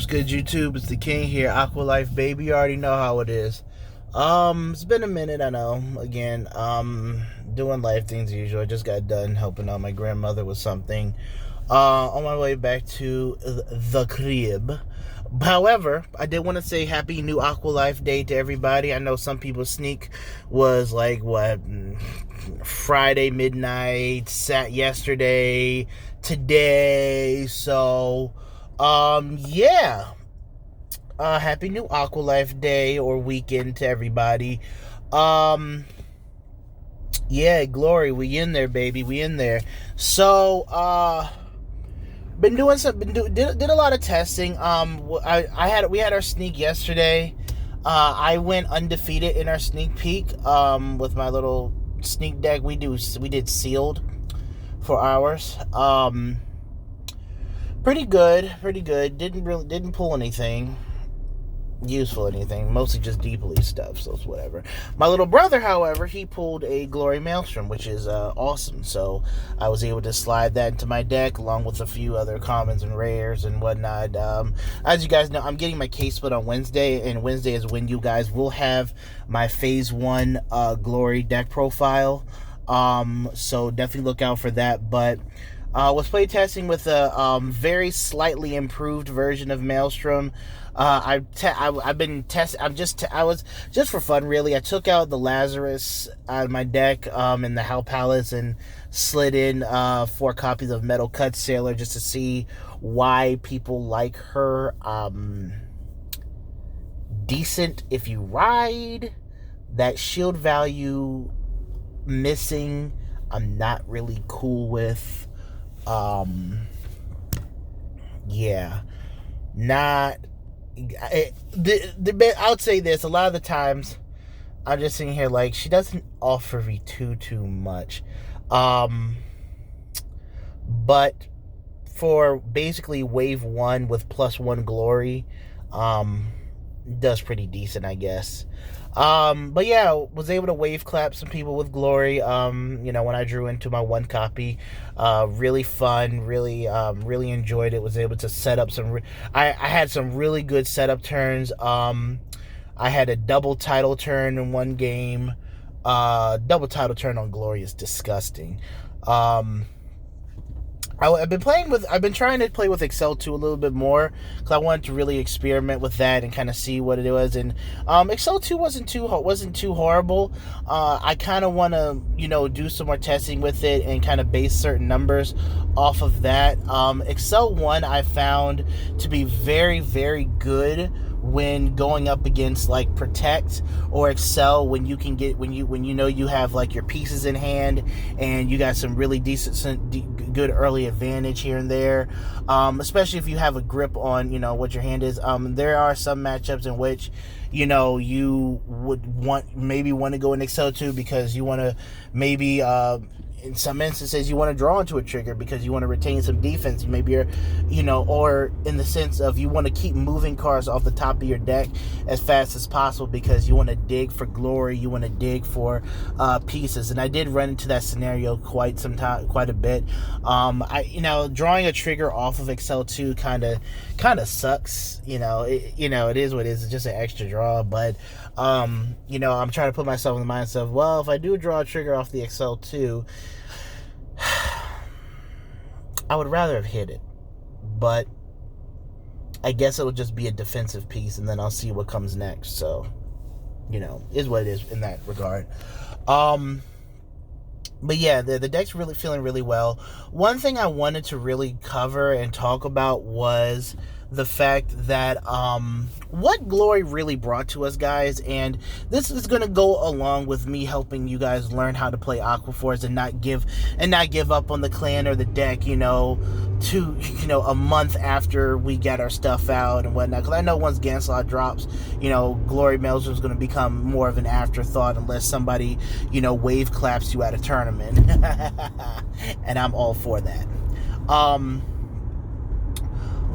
good, YouTube? It's the King here, Aqua Life, baby. You already know how it is. It's been a minute, I know. Again, doing life things as usual. I just got done helping out my grandmother with something. On my way back to the crib. However, I did want to say happy new Aqua Life Day to everybody. I know some people's sneak was like, Friday midnight, yesterday, today. So, yeah. Happy new Aqua Life Day or weekend to everybody. Yeah, Glory, we in there, baby. We in there. So, did a lot of testing. We had our sneak yesterday. I went undefeated in our sneak peek. With my little sneak deck, we did sealed for ours. Pretty good. Didn't pull anything useful, anything, mostly just deeply stuff, so it's whatever. My little brother, however, he pulled a Glory Maelstrom, which is awesome, so I was able to slide that into my deck along with a few other commons and rares and whatnot. As you guys know, I'm getting my case split on Wednesday, and Wednesday is when you guys will have my phase 1 Glory deck profile, so definitely look out for that. But was playtesting with a very slightly improved version of Maelstrom. I was just for fun, really. I took out the Lazarus out of my deck in the Hell Palace and slid in 4 copies of Metal Cut Sailor just to see why people like her. Decent if you ride. That shield value missing, I'm not really cool with. Yeah, not. I would say this, a lot of the times I'm just sitting here like, she doesn't offer me too much, but for basically wave 1 with +1 glory, does pretty decent, I guess. But yeah, was able to wave clap some people with glory, when I drew into my 1 copy. Really fun, really enjoyed it. Was able to set up I had some really good setup turns. I had a double title turn in 1 game. Double title turn on glory is disgusting. I've been trying to play with Excel 2 a little bit more because I wanted to really experiment with that and kind of see what it was. And Excel 2 wasn't too horrible. I kind of want to do some more testing with it and kind of base certain numbers off of that. Excel 1 I found to be very, very good when going up against like Protect or Excel, when you have like your pieces in hand and you got some really good early advantage here and there, especially if you have a grip on what your hand is. There are some matchups in which you would want to go in Excel 2 because you want to maybe in some instances you want to draw into a trigger because you want to retain some defense. Maybe you're or in the sense of you want to keep moving cards off the top of your deck as fast as possible because you want to dig for glory, you want to dig for pieces. And I did run into that scenario quite a bit. Drawing a trigger off of Excel 2 kind of sucks. It is what it is. It's just an extra draw, but I'm trying to put myself in the mindset of, well, if I do draw a trigger off the Excel 2, I would rather have hit it, but I guess it would just be a defensive piece, and then I'll see what comes next. So, is what it is in that regard. But yeah, the deck's really feeling really well. One thing I wanted to really cover and talk about was the fact that what glory really brought to us, guys, and this is going to go along with me helping you guys learn how to play Aquaforce and not give up on the clan or the deck a month after we get our stuff out and whatnot, because I know once Ganslot drops, Glory Maelstrom is going to become more of an afterthought unless somebody wave claps you at a tournament. And I'm all for that.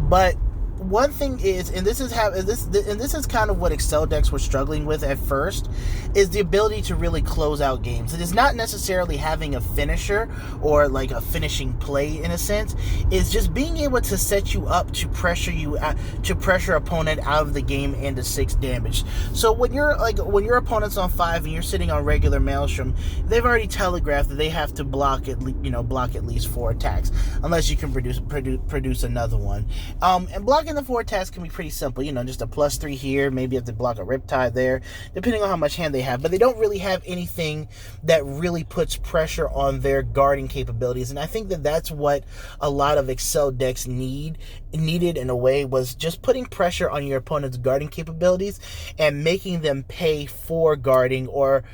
But one thing is, and this is kind of what Excel decks were struggling with at first, is the ability to really close out games. It is not necessarily having a finisher or like a finishing play in a sense. It's just being able to set you up to pressure opponent out of the game into 6 damage. So when your opponent's on 5 and you're sitting on regular Maelstrom, they've already telegraphed that they have to block at least 4 attacks, unless you can produce another one. And blocking the 4 attacks can be pretty simple. Just a +3 here. Maybe you have to block a Riptide there, depending on how much hand they have. But they don't really have anything that really puts pressure on their guarding capabilities. And I think that that's what a lot of Excel decks needed in a way, was just putting pressure on your opponent's guarding capabilities and making them pay for guarding, or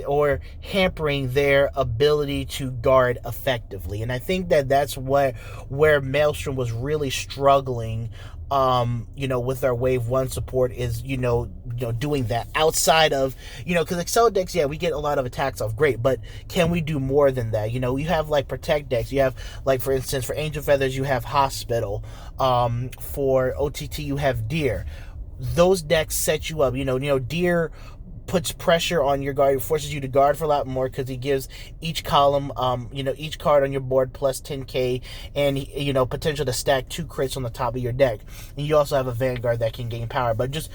or hampering their ability to guard effectively. And I think that that's where Maelstrom was really struggling with our wave 1 support, is doing that outside of because Excel decks, we get a lot of attacks off, great, but can we do more than that? You have like protect decks, you have, like, for instance, for Angel Feathers you have Hospital, for OTT you have Deer. Those decks set you up. Deer puts pressure on your guard, forces you to guard for a lot more, because he gives each column, each card on your board plus 10k, and potential to stack 2 crits on the top of your deck. And you also have a Vanguard that can gain power, but just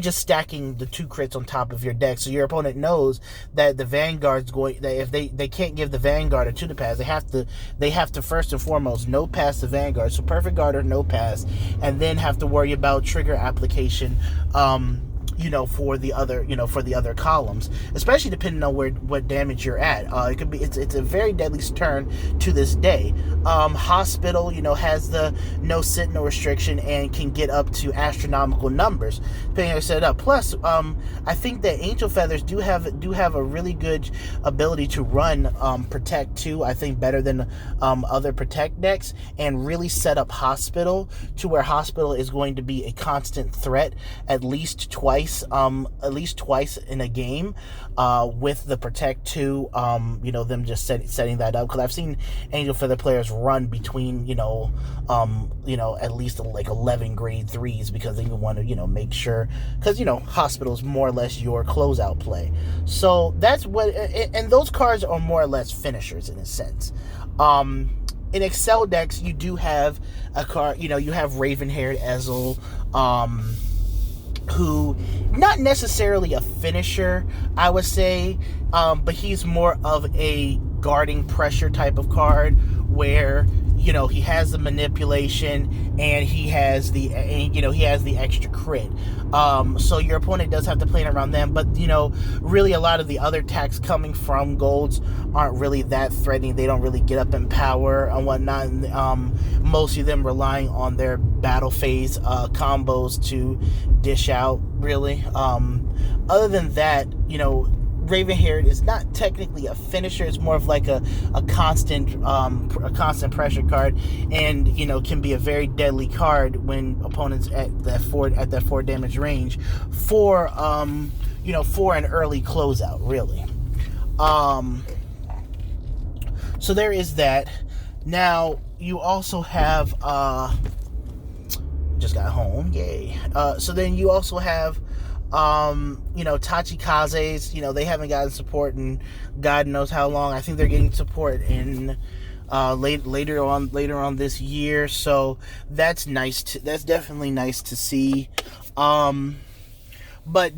stacking the 2 crits on top of your deck, so your opponent knows that the Vanguard's going, that if they can't give the Vanguard a 2 to pass, they have to first and foremost no pass the Vanguard, so perfect guard or no pass, and then have to worry about trigger application for the other columns, especially depending on what damage you're at. It's a very deadly turn to this day. Hospital, has the no sit, no restriction, and can get up to astronomical numbers depending on how you set it up. Plus, I think that Angel Feathers do have a really good ability to run Protect too. I think better than other Protect decks, and really set up Hospital to where Hospital is going to be a constant threat at least twice in a game, with the Protect 2, them just setting that up, because I've seen Angel Feather players run between at least like 11 grade 3s, because they want to make sure, because Hospital is more or less your closeout play. So that's what, and those cards are more or less finishers in a sense. In Excel decks, you do have a card, you have Raven-haired Ezel, who, not necessarily a finisher, I would say, but he's more of a guarding pressure type of card, where he has the manipulation and he has the extra crit. So your opponent does have to play around them, but really a lot of the other attacks coming from golds aren't really that threatening. They don't really get up in power and whatnot. Most of them relying on their battle phase combos to dish out, really. Other than that, Raven-haired is not technically a finisher. It's more of like a constant pressure card, and can be a very deadly card when opponents at that 4 damage range for for an early closeout, really. So there is that. Now you also have just got home, yay. So then you also have Tachikazes. They haven't gotten support in God knows how long. I think they're getting support in later on this year, so that's nice. That's definitely nice to see. But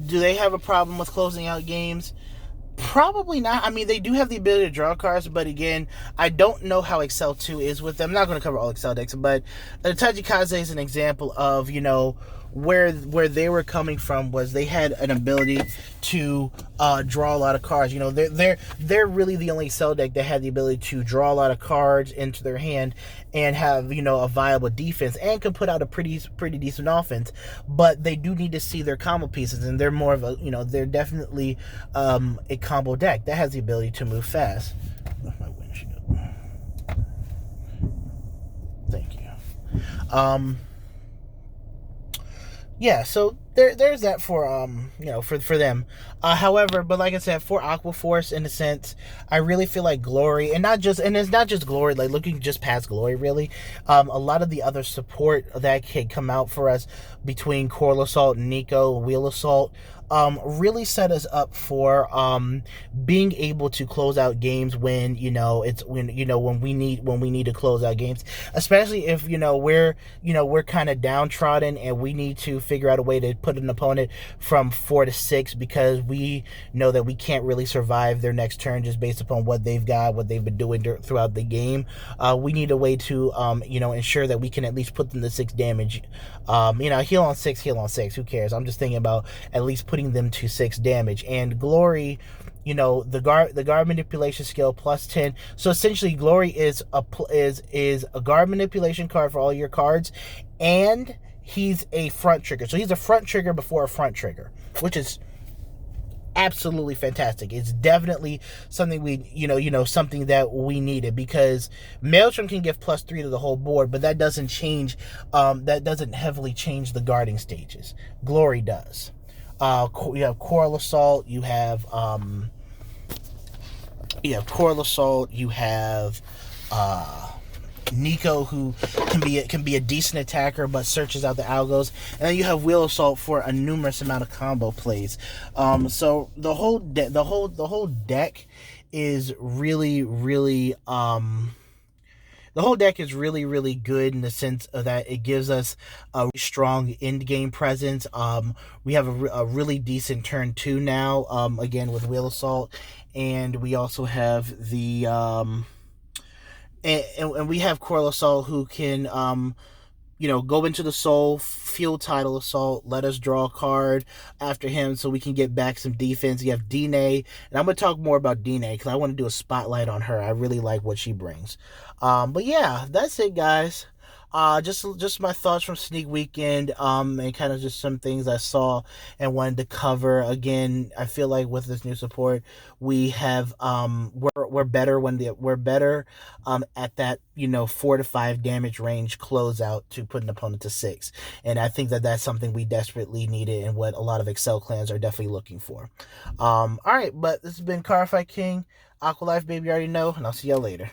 do they have a problem with closing out games? Probably not. I mean, they do have the ability to draw cards, but again, I don't know how Excel 2 is with them. I'm not going to cover all Excel decks, but Tachikaze is an example of, where they were coming from was they had an ability to draw a lot of cards. They're really the only Excel deck that had the ability to draw a lot of cards into their hand and have a viable defense, and can put out a pretty decent offense. But they do need to see their combo pieces, and they're more of a they're definitely a combo deck that has the ability to move fast. My windshield. Thank you. Yeah, so there's that for for them. However, but like I said, for Aqua Force, in a sense, I really feel like Glory, and it's not just Glory, like looking just past Glory, really. A lot of the other support that can come out for us between Coral Assault, Nico, Wheel Assault, really set us up for being able to close out games when when we need to close out games, especially if we're kind of downtrodden and we need to figure out a way to put an opponent from 4 to 6 because we know that we can't really survive their next turn just based upon what they've been doing throughout the game. We need a way to ensure that we can at least put them to 6 damage. Heal on 6, who cares? I'm just thinking about at least putting them to 6 damage. And Glory, the guard manipulation skill plus 10. So essentially, Glory is a guard manipulation card for all your cards, and he's a front trigger. So he's a front trigger before a front trigger, which is absolutely fantastic. It's definitely something something that we needed, because Maelstrom can give +3 to the whole board, but that doesn't heavily change the guarding stages. Glory does. You have Coral Assault, you have Nico, who can be a decent attacker but searches out the algos, and then you have Wheel Assault for a numerous amount of combo plays. So the whole deck is really really good in the sense of that it gives us a strong end-game presence. We have a really decent turn 2 now, again with Wheel Assault, and we also have the and we have Coral Assault, who can go into the soul, fuel Tidal Assault, let us draw a card after him so we can get back some defense. You have Dine, and I'm going to talk more about Dine because I want to do a spotlight on her. I really like what she brings. But yeah, that's it, guys. Just my thoughts from Sneak Weekend, and kind of just some things I saw and wanted to cover. Again, I feel like with this new support, we have we're better at that 4 to 5 damage range closeout to put an opponent to 6, and I think that that's something we desperately needed and what a lot of Excel clans are definitely looking for. All right, but this has been Cardfight King, Aqua Life, baby, you already know, and I'll see y'all later.